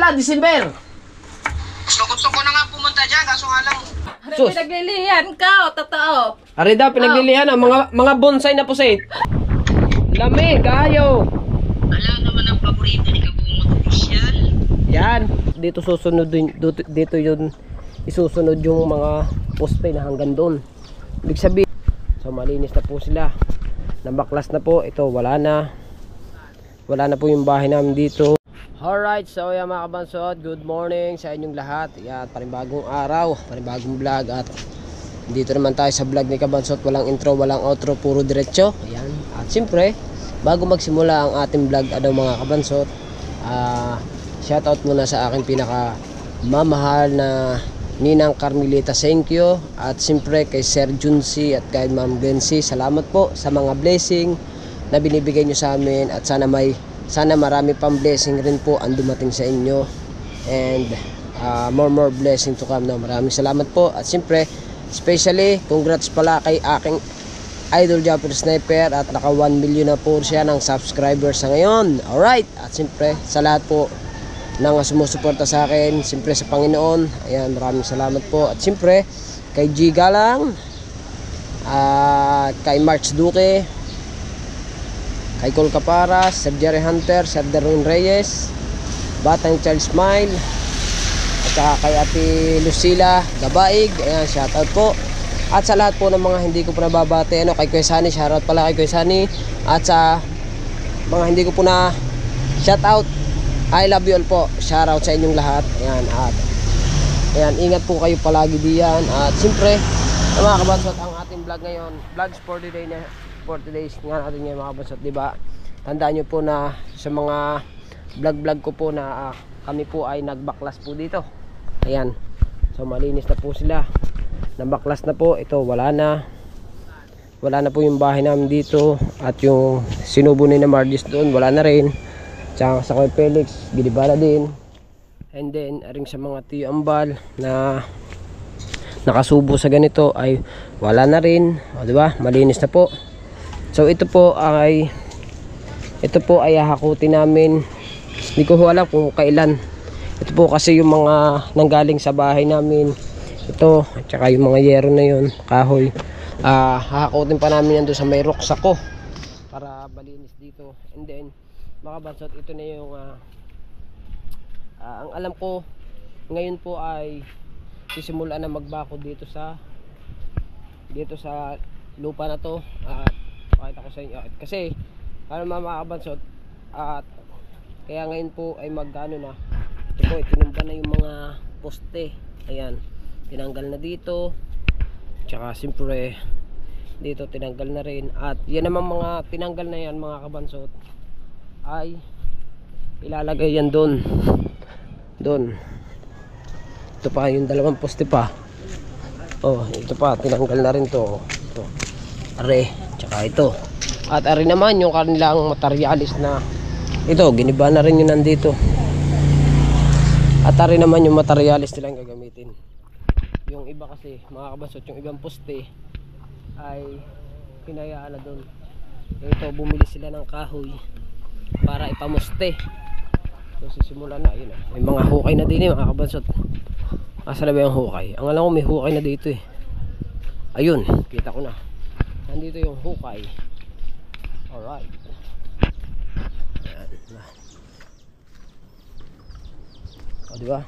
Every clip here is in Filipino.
na, December. Gusto ko na nga pumunta dyan, kaso nga lang. Sus. Pinaglilihan ka, o totoo. Arida, pinaglilihan ang mga bonsai na pusit. Lamig, kayo. Ala naman ang paborito ni Kabungot Official. Yan. Dito susunod dito yun isusunod yung mga poste na hanggang doon. Ibig sabihin, so malinis na po sila. Nabaklas na po. Ito, wala na. Wala na po yung bahay namin dito. Alright, so yan mga kabansot, good morning sa inyong lahat. Yan, panibagong araw, panibagong vlog. At dito naman tayo sa vlog ni Kabansot. Walang intro, walang outro, puro diretso. Ayan. At siyempre, bago magsimula ang ating vlog, mga Kabansot, shoutout muna sa aking pinaka mamahal na Ninang Carmelita Senkyo. At siyempre kay Sir Junsi at kay Ma'am Gensi, salamat po sa mga blessing na binibigay nyo sa amin. At sana marami pang blessing rin po ang dumating sa inyo. And more blessing to come. No? Maraming salamat po. At siyempre, especially, congrats pala kay aking Idol Jumper Sniper. At naka 1 million na po siya ng subscribers sa ngayon. Alright. At siyempre, sa lahat po ng sumusuporta sa akin, siyempre sa Panginoon. Ayan, maraming salamat po. At siyempre, kay G Galang, kay March Duque, kay Col Caparas, Sir Jerry Hunter, Sir Darwin Reyes, Batang Charles Smile, at saka kay Ate Lucila Gabaig. Ayan, shoutout po. At sa lahat po ng mga hindi ko po nababate, kay Kuya Sani, shoutout pala kay Kuya Sani. At sa mga hindi ko po na shoutout, I love you all po. Shoutout sa inyong lahat. Ayan, at ayan, ingat po kayo palagi diyan. At siyempre, mga Kabansot, ang ating vlog ngayon, vlogs for the day na 40 days nga natin ngayon mga Kabansot, diba? Tandaan nyo po na sa mga vlog ko po na kami po ay nagbaklas po dito. Ayan, so malinis na po sila, nabaklas na po. Ito, wala na po yung bahay namin dito. At yung sinubo ni na Margis doon, wala na rin. Tsaka sa kay Felix, giniba na din. And then, aring sa mga tiyo ambal na nakasubo sa ganito ay wala na rin. O, diba? Malinis na po. So ito po ay hahakutin namin. Hindi ko alam kung kailan. Ito po kasi yung mga nanggaling sa bahay namin. Ito, at saka yung mga yero na yun, kahoy. Hahakutin pa namin yan doon sa may ruksa ko para malinis dito. And then, mga Kabansot, ito na yung ang alam ko ngayon po ay sisimulan na magbako dito sa lupa na to. Pakita ko sa inyo kasi ano mga Kabansot, at kaya ngayon po ay magkano na ito po, itinumba na yung mga poste. Ayan, tinanggal na dito, tsaka siyempre dito tinanggal na rin. At yan naman mga tinanggal na yan mga Kabansot ay ilalagay yan doon. Ito pa yung dalawang poste pa. Oh, ito pa tinanggal na rin to. Ito, are, tsaka ito. At ari naman yung kanilang materialis na ito, giniba na rin yun nandito. At ari naman yung materialis nilang gagamitin. Yung iba kasi mga Kabansot, yung ibang poste ay pinayaan na doon. Ito, bumili sila ng kahoy para ipamuste. So sisimulan na, yun. May mga hukay na din mga Kabansot. Asa na ba yung hukay? Ang alam ko may hukay na dito eh. Ayun, kita ko na. Nandito yung hukay. Alright. Ayan na. O, diba?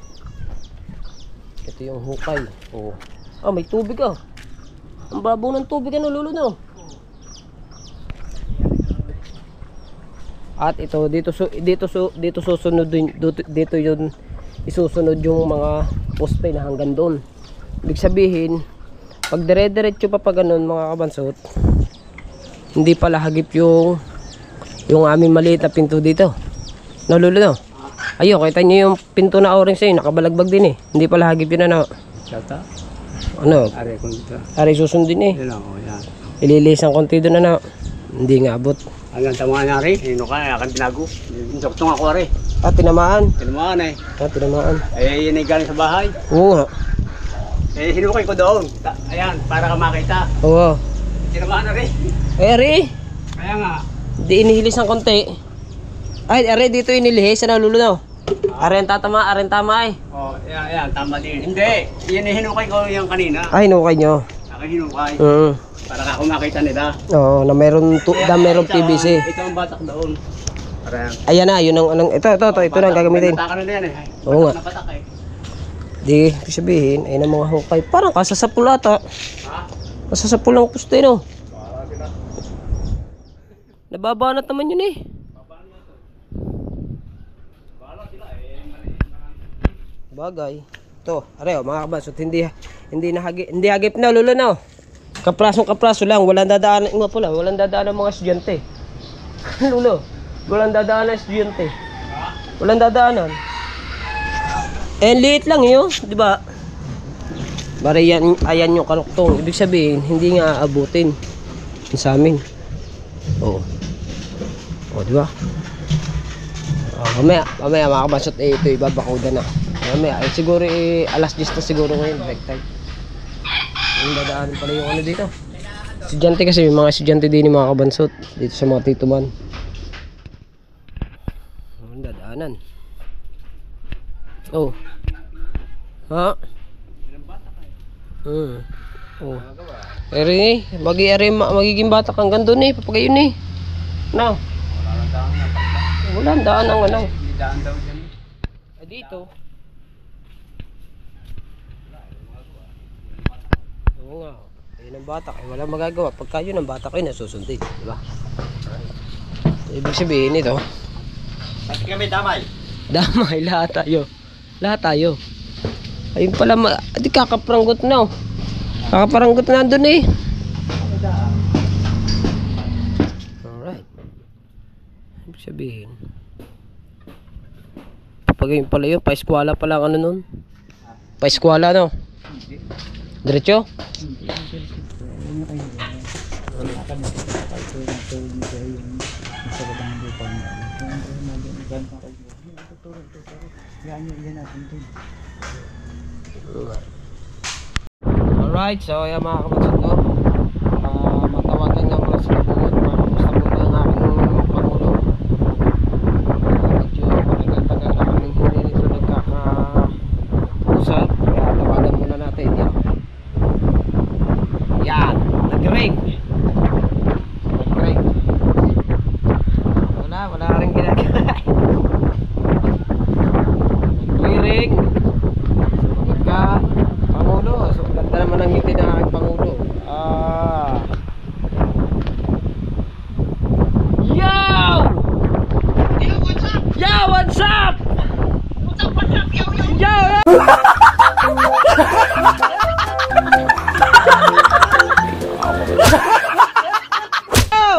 Ito yung hukay. O. May tubig ah. Ang babaw ng tubig ano, lolo no? At ito, dito susunod dito yun isusunod yung mga poste na hanggang doon. Ibig sabihin, pag dire-diretso pa ganun mga Kabansot, hindi pala hagip yung aming maliit na pinto dito. No, lolo no? Ayun, kita nyo yung pinto na orange sa'yo, nakabalagbag din eh. Hindi pala hagip yun ano. Sata? Ano? Ari susundin eh. Yan o, yan. Ililisan konti doon ano. Hindi nga abot. Hanggang tamaan na rin. Hino ka, aking binago. Indoktong ako rin. Tinamaan. Tinamaan eh. Tinamaan. Yun ay galing sa bahay. Oo nga. Hinukay ko doon. Ayan, para ka makita. Oo. Tinamaan na rin. Ari. Kaya nga. Di inihilis ng konti. Ay, ari dito inilihis. Ano, lulo na? Aren tama eh. Oh, yan, tama din. Hindi, yan hinukay ko yung kanina. Ay, hinukay nyo. Akin hinukay. Para ako makita nila. Oo, na meron PVC. Ito ang batak doon. Para Ayan na, yun ang ito na ang gagamitin. batakan nila yan eh. Oo nga. Batak na batak eh. Di, ibig sabihin, ayun ang mga hukay. Parang kasasapul ata. Ha? Kasasapul ang puste, no? Nababanat naman yun eh. Bagay. Ito, areo, mga kabasot, hindi hagip na, lulo na. Kapraso lang, walang dadaanan, walang dadaanan mga estudyante. Lulo, walang dadaanan estudyante. Walang dadaanan. Eh, liit lang yun, di ba? Bari yan, ayan yung kaluktong. Ibig sabihin, hindi nga aabutin sa amin. Oo. O, di ba? Mamaya mga kabasot, ito ibabakuda na. Mamaya, siguro alas 10 na siguro ngayon, break time. Yung dadaanan pala yung ano dito. Estudyante kasi, may mga estudyante din yung mga kabansot dito sa mga tituman. Yung dadaanan. Oh. Ha? Oh. Eri, magiging bata kang gando eh, papagayon eh. Now. Walang daan ang ano. Hindi daan daw dyan. Dito. Oo nga. Ayun ang batak. Walang magagawa. Pagka yun ang batak ay nasusundin. Diba? Ibig sabihin ito. Pati kami damay. Damay. Lahat tayo. Ayun pala. Di kakapranggot na. Kakapranggot na doon eh. Alright. Ibig sabihin. Pag yun pala yun. Paeskwala pala ang ano nun. Paeskwala no. Diretso? Alright, so ayan mga kabansot ko. Matawagan nga mga sila bungod. Kamusta muna ang aking pangulo. Medyo matagal-tagal na kaming hindi nito nagkakausap. Kaya tawagan muna natin yan. Yan, nag-ring. Wala rin ginagawa. Nag-ring. Sumagot ka, Pangulo. So, ganda naman ang ngiti ng aking Pangulo. Yo! Yo, what's up? Yo, what's up? What's up? What's up? Yo, yo. Yo!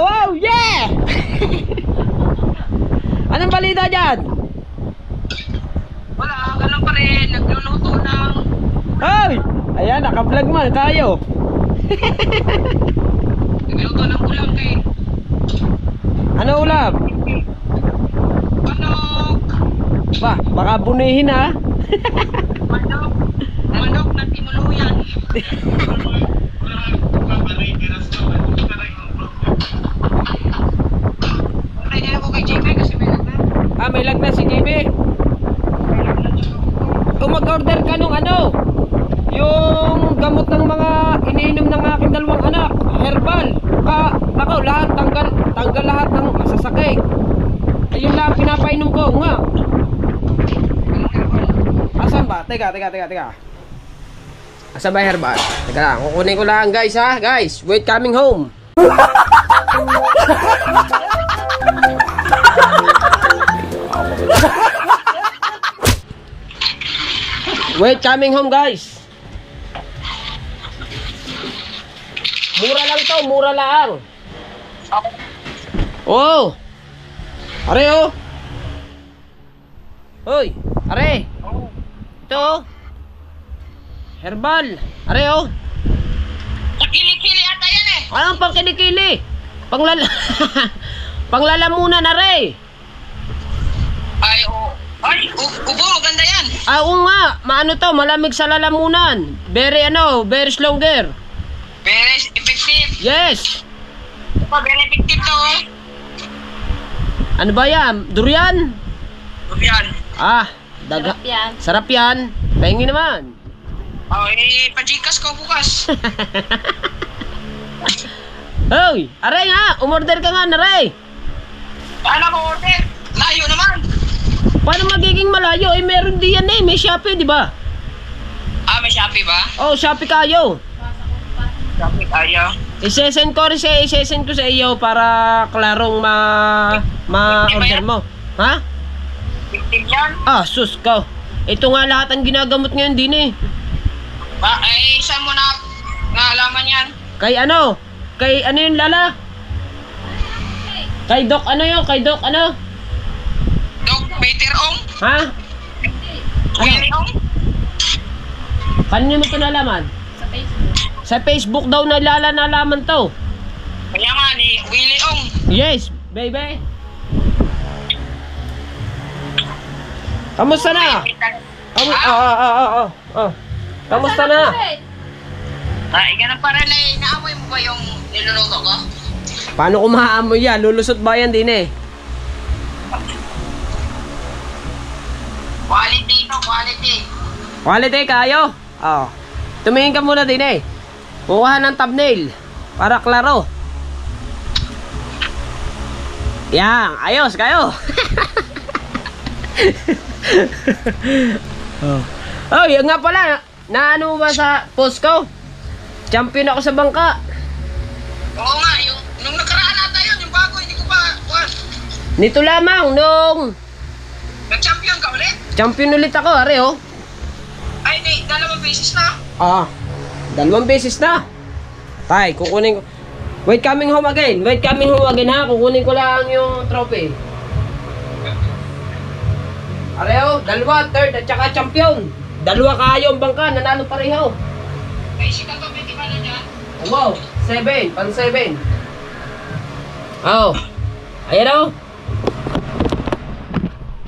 Oh, yeah! Anong balita dyan? Wala, ganun pa rin. Nagluluto ng... Hoy! Ayan, naka-vlog man tayo. Nagluluto ng ulam kay... Ano ulam? Manok. Baka bunihin ha. Manok na tinuluyan. Kaya ako kay JP kasi may lag na. May lag na si JB. Kung mag-order ka nung ano, yung gamot ng mga iniinom ng aking dalawang anak, herbal. Ako, lahat, tanggal lahat ng masasakit. Ayun lang pinapainom ko, nga. Asan ba? Teka. Asan ba herbal? Teka lang, kukunin ko lang guys ha. Guys, wait coming home. Wait coming home guys. Mura lang to, mura lang. Oh. Are oh. Hoy, are. Ito. Herbal. Are oh. Kili-kili ata yan eh. Anong pang kilikili? Panglalamunan na re. Ay, oo. Ay, ubo, ganda yan. Oo nga, maano to, malamig sa lalamunan. Very stronger. Very effective. Yes. Very effective to. Ano ba yan? Durian? Durian. Ah, daga. Sarap yan. Sarap yan. Pahingi naman. Oh, pajikas ko bukas. Hoy, aray nga. Umorder ka nga, naray. Paano mo order? Layo naman. Paano magiging malayo? Eh, meron di yan eh. May Shopee, di ba? Ah, may Shopee ba? Oh, Shopee kayo. Shopee tayo. Isesend ko sa iyo para klarong ma-order mo. Ha? 15 yan. Ah, sus ka. Ito nga lahat ang ginagamot ngayon din eh. Isa mo na naalaman yan. Kay ano? Kay ano yun, Lala? Kay Doc ano yun? Kay Doc ano? Dog Peter Ong. Ha? Willie Ong. Kanino mo ito nalaman? Sa Facebook. Sa Facebook daw na Lala nalaman to. Kaya nga ni Willie Ong. Yes, baby. Kamusta na? Kamusta na? Ganun pa rin eh. Naamoy mo ba yung niluluto ko? Paano ko maaamoy yan? Lulusot ba yan din eh? Quality to, quality. Quality kayo? Oh. Tumingin ka muna din eh. Kuha ng thumbnail para klaro. Yan, ayos kayo. Oh, yun nga pala. Naano ba sa post ko? Champion ako sa bangka. Oo nga, nung nakaraan ata yun, yung bago, hindi ko pa, Nito lamang nung nag-champion ka ulit? champion ulit ako, are oh. Ay, hindi, 2 beses na. Ah, 2 beses na. Tay, kukunin ko. Wait coming home again ha. Kukunin ko lang yung trophy. Areo, 2, third at saka champion. 2 kayo ang bangka, nanalo pareho. Ay, si Kato, may di ba na dyan? Wow, 7, pan 7. Oh. Ayan oh.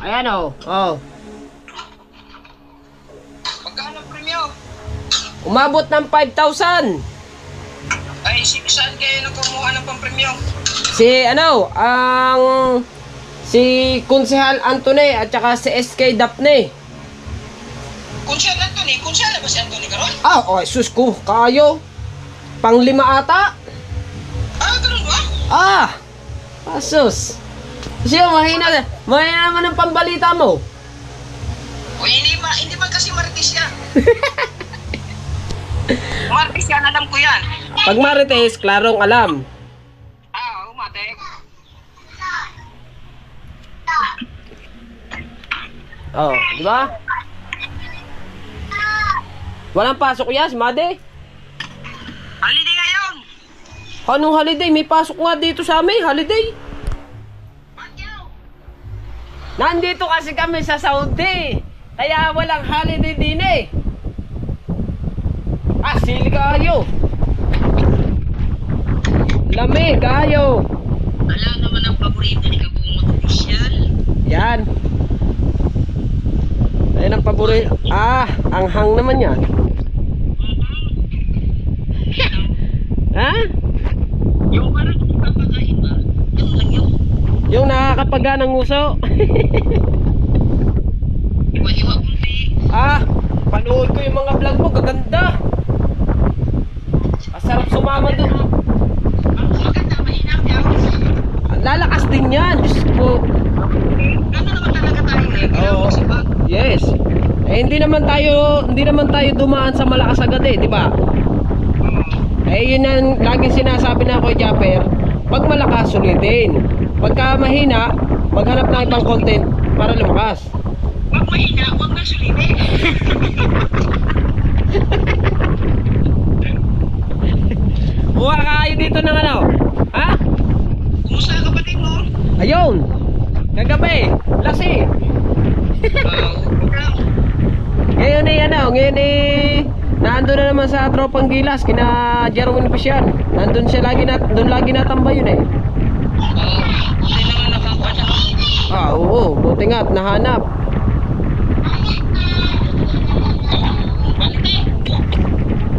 Ayan oh. Oh. Magkano premyo? Umabot ng 5,000. Ay, saan kayo nagkumuha ng pang-premyo? Si ano, si Konsehal Antone at saka si SK Daphne. Kunsyan Anthony, kunsyan na ba si Anthony karon? Ah, oh, sus ko, kayo. Pang-5 ata. Ah, ganun ba? Ah, asus. Siya, mahina naman ang pambalita mo. O hindi man kasi Marites yan. Marites yan, alam ko yan. Pag Marites, klarong alam. Ah, umatek. Oh, di ba? Walang pasok yan, Made. Holiday ngayon. Anong holiday? May pasok nga dito sa amin, holiday. Nandito kasi kami sa Saudi. Kaya walang holiday din eh. Ah, sili kayo. Lamig kayo. Alam naman ang paborito ni Kabungot Official. Yan. Ayan ang paborito. Ah, anghang naman yan. Ha? Yung parang papakain ba? Yung lang yun. Yung nakakapaga ng nguso. Iwa-iwa kunti. Ah, panood ko yung mga vlog mo, gaganda. Masarap sumama doon. Ang maganda, mainam yan. Lalakas din yan. Diyos ko. Gano'n naman talaga tayo eh. Kailangan Oo. masipag. Yes. Eh hindi naman tayo dumaan sa malakas agad eh, di ba? Eh yun ang laging sinasabi na ako, Japper. Pag malakas, sulitin. Pagka mahina, maghanap ng ibang content para lumakas. Huwag mahina, huwag na sulili. Buha kayo dito ng ano? Ha? Kumusta ang kapatid mo? Ayun. Kagabi. Lasi. Ngayon eh nandun na naman sa Tropang Gilas kina Jerwin Pasian. Nandun siya doon lagi natambay yun eh. Buti naman nakakuha siya. Ah, oo, buti nga at nahanap.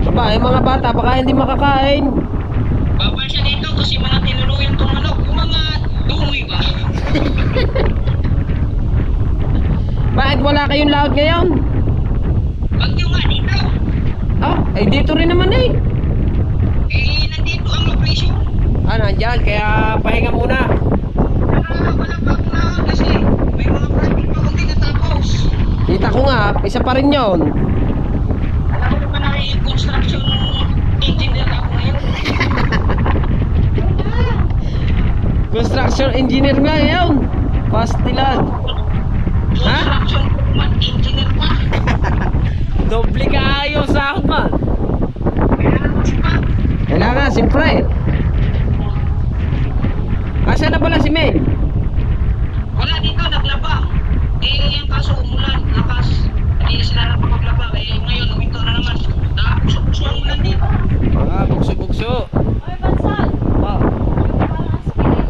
Aba, yung mga bata baka hindi makakain. Babal siya dito kasi mga tinuluyan tong manok. Yung mga dungoy ba? Bakit wala kayong laot ngayon? Bagyo nga dito. Ah, ay dito rin naman eh. Eh, nandito ang location. Ah, nandyan, kaya pahinga muna. Wala pa akong lahat kasi may mga project pa akong tinatapos. Kita ko nga, isa pa rin yun. Alam mo naman na construction engineer ako ngayon. Construction engineer nga yun. Pastilan. Ha? Construction engineer pa. Doble ka ayos sahod man. Kailangan mo siya pa. Kailangan, siyempre. Asa na pala si Mel? Wala dito, naglaba. Eh, yung kaso umulan, lakas. Hindi sila napapaglaba. Eh, ngayon, uminto na naman. Nakapusok-pusok ang ulan dito. Ah, bugso-bugso. Ay, Bansan. Ah, Yung parang spirit.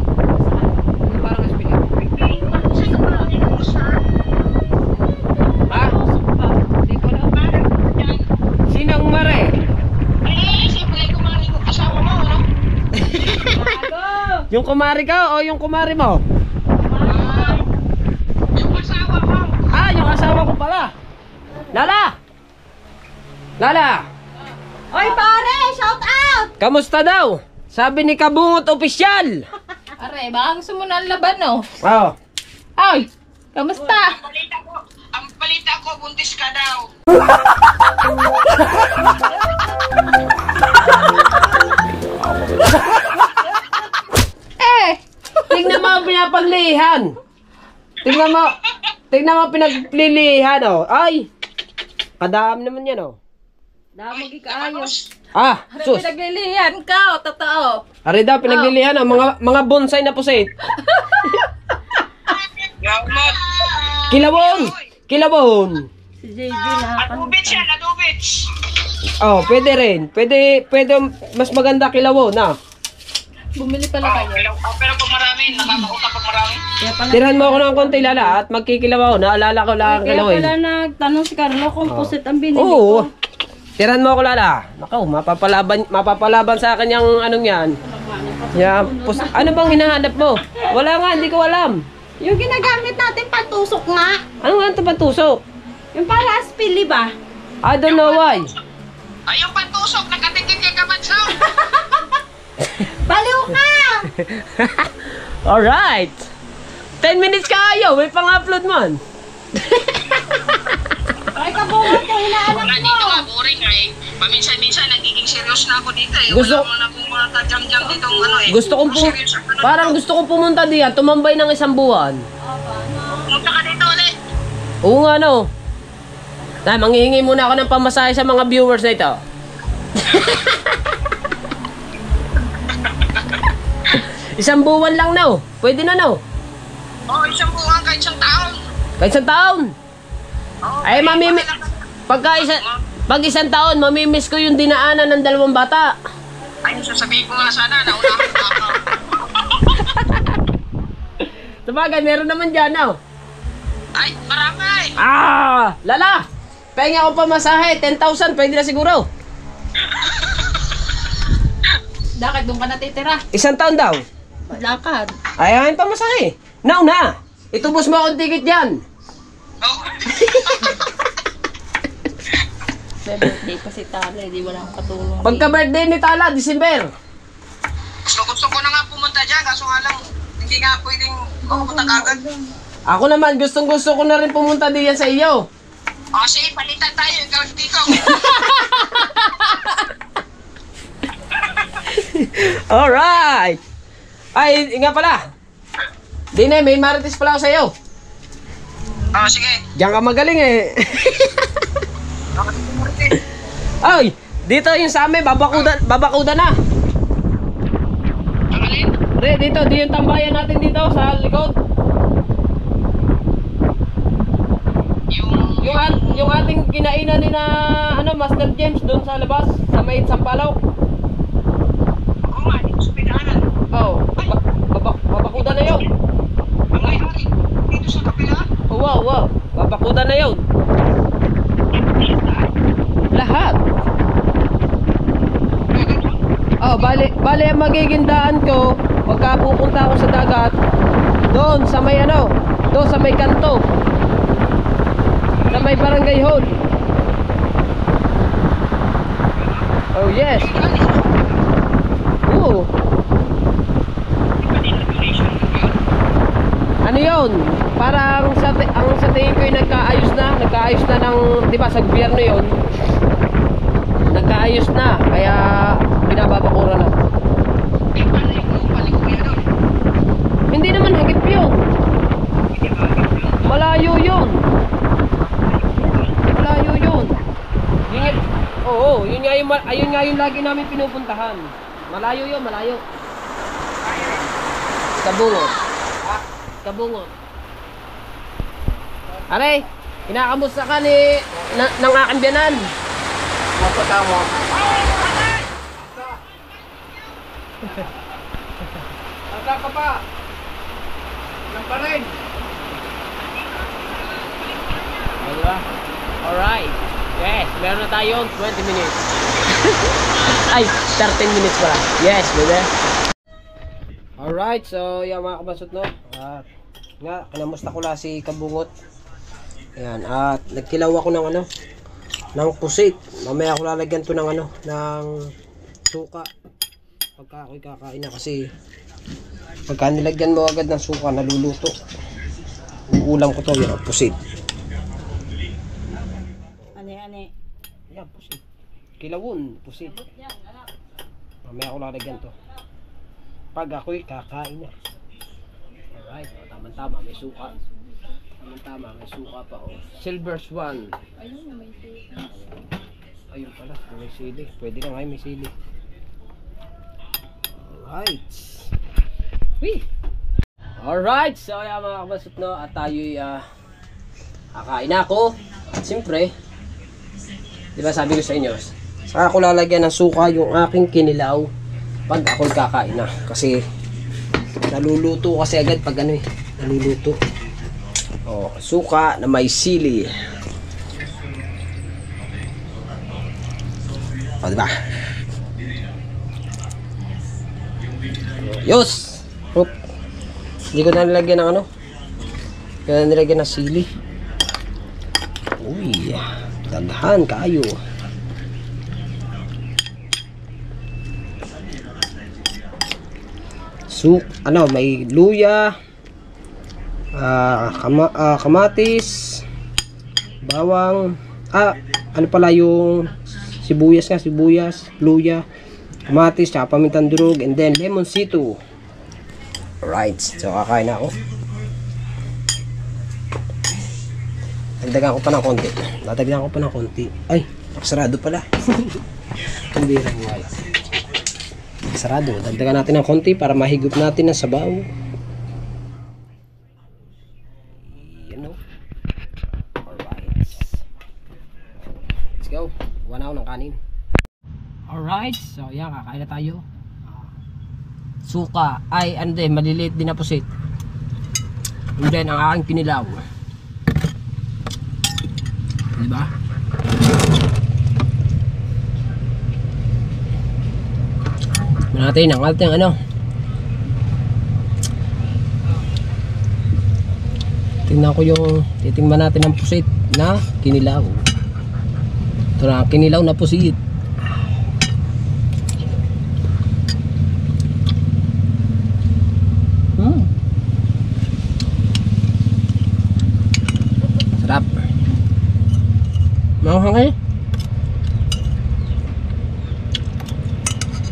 ano parang speaker? Ha? Hindi ko alam. Sinong mare? Eh, siyempre, kumari ko. Asawa mo, ano? Yung kumari ka o yung kumari mo? Yung asawa mo. Ah, yung asawa ko pala. Lala! Lala! Oy, pare! Shout out! Kamusta daw? Sabi ni Kabungot Opisyal. Are, baka gusto mo na ang laban, no? Oh. Ay, kamusta? Ang balita ko, buntis ka daw. Eh! Tingnan mo ang pinapaglihan. Tingnan mo. Tingnan mo ang pinaglilihan, oh. Ay! Kadami naman yan, oh. Damag ikaayos. Ah, Are, sus. pinaglilihan ka, o totoo. Ari daw, pinaglilihan, oh. Mga bonsai na pusit. Gamot. Kilawon! Kilawon! Si JB na. Adubits yan, adubits. Oh, pwede rin. Pwede mas maganda kilawon, na. Bumili pala kayo. Pero pag marami, nakakautap pag marami. Kaya pala, Tirahan mo ako ng konti, Lala, at magkikilaw ako. Naalala ko lang ang kaya kilawin. pala nagtanong si Carlo kung pusit ang binili Oo. ko. Tirahan mo ako, Lala. Nakaw, mapapalaban sa akin yung anong yan. Ano bang hinahanap mo? Wala nga, hindi ko alam. Yung ginagamit natin patusok nga. Ano nga ito patusok? Yung para aspili ba? I don't know why. Ay, yung pantusok, nakatingin kay Kamansaw. Baliw ka! Alright. 10 minutes ka ayaw. May pang-upload man. Ay, kabungat yung inaanak Wala mo. dito nga, boring nga eh. Paminsan-minsan, nagiging serious na ako dito eh. Gusto- Wala mo na kung mga tajam-jam dito ano eh. Gusto kong Serious ako na parang dito. gusto kong pumunta diyan. Tumambay ng isang buwan. Pumunta ka dito ulit. Oo nga, no. Dahil manghihingi muna ako ng pamasahe sa mga viewers na ito. Isang buwan lang, no. Pwede na, no. Oh, isang buwan kahit isang taon. Kahit isang taon. Oh, Ay, mamimi... Pag isang taon, mamimiss ko yung dinaanan ng 2 bata. Ay, sasabihin ko nga sana, naunahan ko ako. Sabagay, meron naman dyan, no. Ay, marami. Ah! Lala! Pahinga ko pamasahe, 10,000, pwede na siguro. Bakit doon ka natitira? Isang taon daw. Lakad. Ayaw pamasahe. Now na! Itubos mo akong ticket dyan. Oh. May birthday pa si Tala, di wala akong katulong. Pagka birthday ni Tala, December. Gusto ko na nga pumunta dyan, kaso nga lang, hindi nga pwedeng pumunta kagad. Ako naman, gustong gusto ko na rin pumunta diyan sa iyo. O, sige, palitan tayo, ikaw dito. Alright! Ay, nga pala. Dine, may marites pala ako sa iyo. O, sige. Diyan ka magaling eh. Ay, dito yung sa amin, babakuda na. Ang alin? Re, dito, di yung tambayan natin dito sa likod. Yung ating kinainan ni na Master James doon sa labas, sa may Sampalaw. Oo nga, dito sa pinaanan. Oh, babakuda na yun. Ang may-ari, dito sa kapila. Wow, babakuda na yun. Lahat. Oh, bali ang magiging daan ko pagka pupunta ako sa dagat doon sa may doon sa may kanto. Sa may barangay hall. Oh yes. Oo. Ano yun? Parang ang sa tingin ko yung nagkaayos na ng, di ba sa gobyerno yun, nagkaayos na, kaya binababakura na. Hindi naman hagip yun, malayo yun, oo, ayun nga yung lagi namin pinupuntahan. Malayo yun, malayo. Kabungot. Aray, kinakamusta ka ng aking biyanan? Mapata mo. Asa ka pa? Ilang pa rin? Diba? Alright. Yes, meron na tayong 20 minutes. Ay, 13 minutes pala. Yes, baby. Alright, so yung mga kabasot, no? Nga, kinamusta ko lang si Kabungot. Ayan, at nagkilaw ako ng ng pusit. Mamaya ako lalagyan to ng ng suka. Pagka ako'y kakain na, kasi pagka nilagyan mo agad ng suka, naluluto. Uulam ko to, yung pusit. Ane. Yan, pusit. Kilawon, pusit. Mamaya ako lalagyan to. Pag ako'y kakain na. Alright, tama-tama, may suka. Tama, may suka pa, oh. Silver Swan. Ayun pala, may sili. Pwede na ngayon, may sili. Alright. Wee! Alright, so yan mga kabasot, no? At tayo'y kakain na ako. At siyempre, di ba sabi ko sa inyo, saka ako lalagyan ng suka yung aking kinilaw pag ako'y kakain na. Kasi naluluto kasi agad pag naluluto. Oh, suka na may sili. Oh, diba? Yos! Oop. Hindi ko na nilagyan ng Hindi ko na nilagyan ng sili. Uy, dandahan kayo. May luya, kamatis, bawang, pala yung sibuyas, luya, kamatis, tsaka pamintang durog, and then lemon sito. Alright, so kakain na ako. Dagdagan ko pa ng konti. Ay, sarado pala. Kambirang wala. Sarado, dagdagan natin ng konti para mahigop natin ang sabaw. Alright, let's go. Gawa na ako ng kanin. Alright, so yan, kakain na tayo. Suka, maliliit din na pusit. And then ang aking kinilaw, diba? Natin ang ating tingnan ko titingnan natin ang pusit na kinilaw. Ito na ang kinilaw na pusit. Sarap. Manghang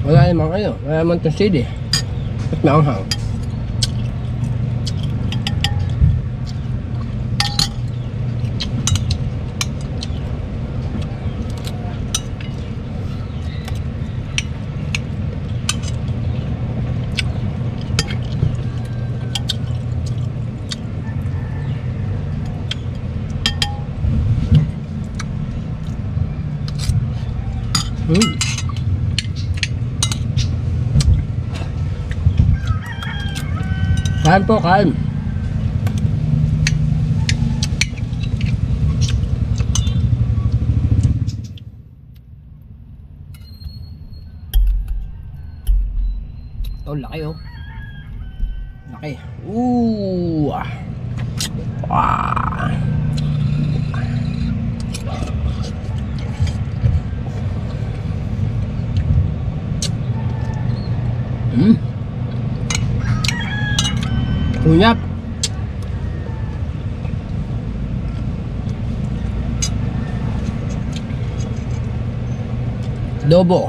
wala naman wala naman itong sili at maanghang. Kain po, kain. Oh, laki oh. Laki. Ooh. Wow. Kunyap. Adobo.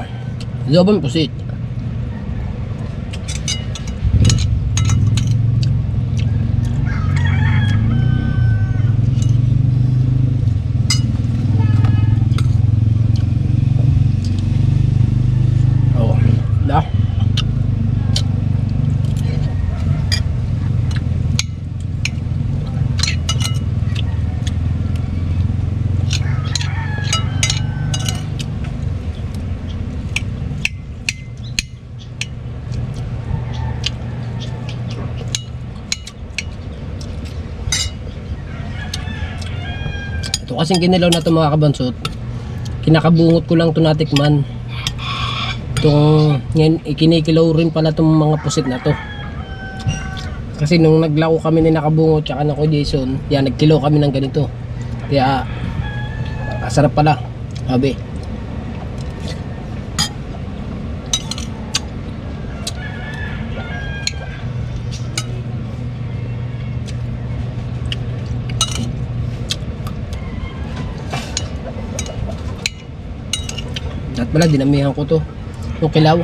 Adobong pusit. Oh, dah. Ito kasing kinilaw na ito mga kabansot, kinakabungot ko lang ito natikman. Itong ikinikilaw rin pala itong mga pusit na to. Kasi nung naglako kami ni nakabungot tsaka na ko Jason, yan nagkilaw kami ng ganito. Kaya sarap pala, sabi. At pala dinamihan ko to, yung kilaw.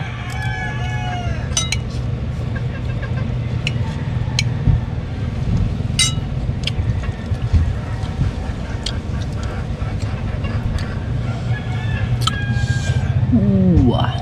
Wah.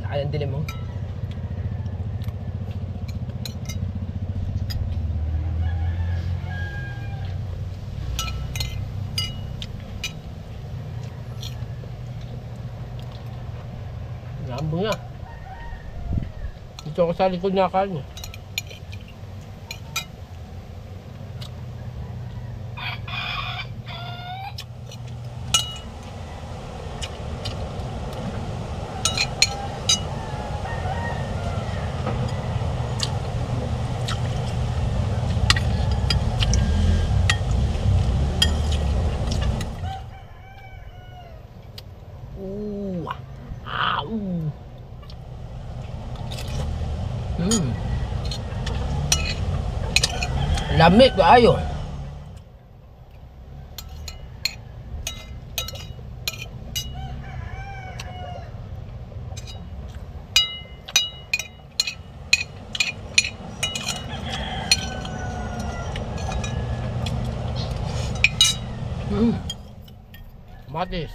Laki ng dilim mo. Lambong na. Dito ako sa likod na akal. Lamig kaayo. Matis.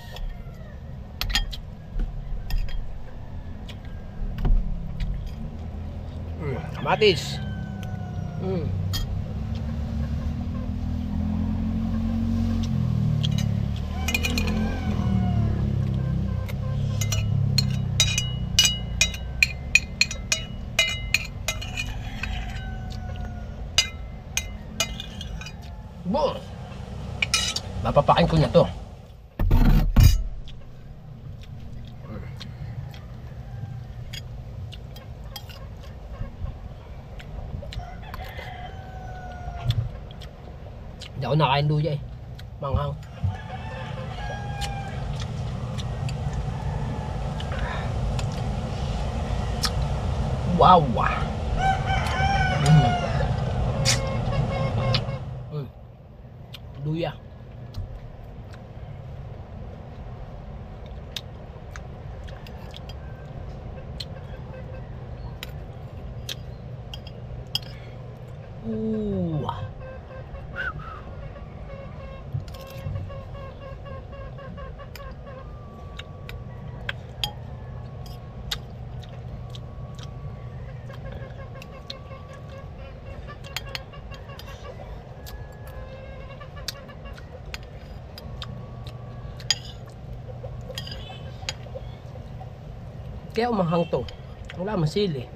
Matis. Boss, mapapakin ko na to. Hindi ako nakain luya eh. Manghang. Wow. Luya. Kaya umahang to. Wala masili.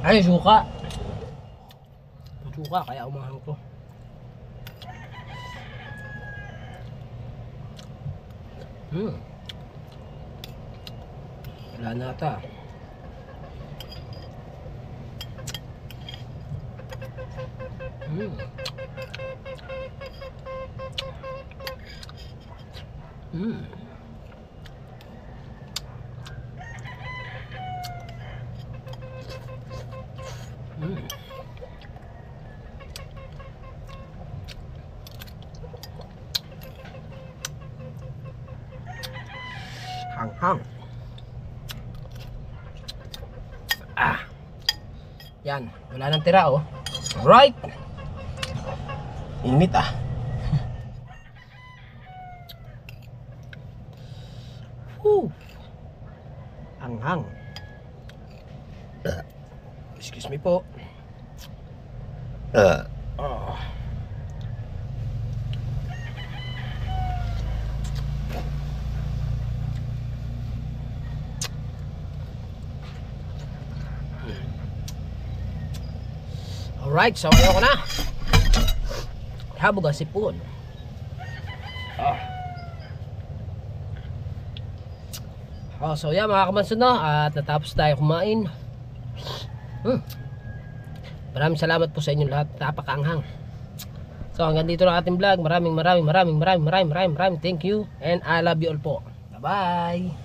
Ay, suka. Suka, kaya umahang to. Wala na ata. Hanghang. Yan, wala nang tira oh. Alright. Init ah. Woo. Hanghang. Excuse me po. Alright, so ayoko na. Habog ang sipon. So yan mga kamansun, no? At natapos tayo kumain. Maraming salamat po sa inyong lahat. Napakaanghang. So hanggang dito lang ating vlog. Maraming thank you. And I love you all po. Bye bye.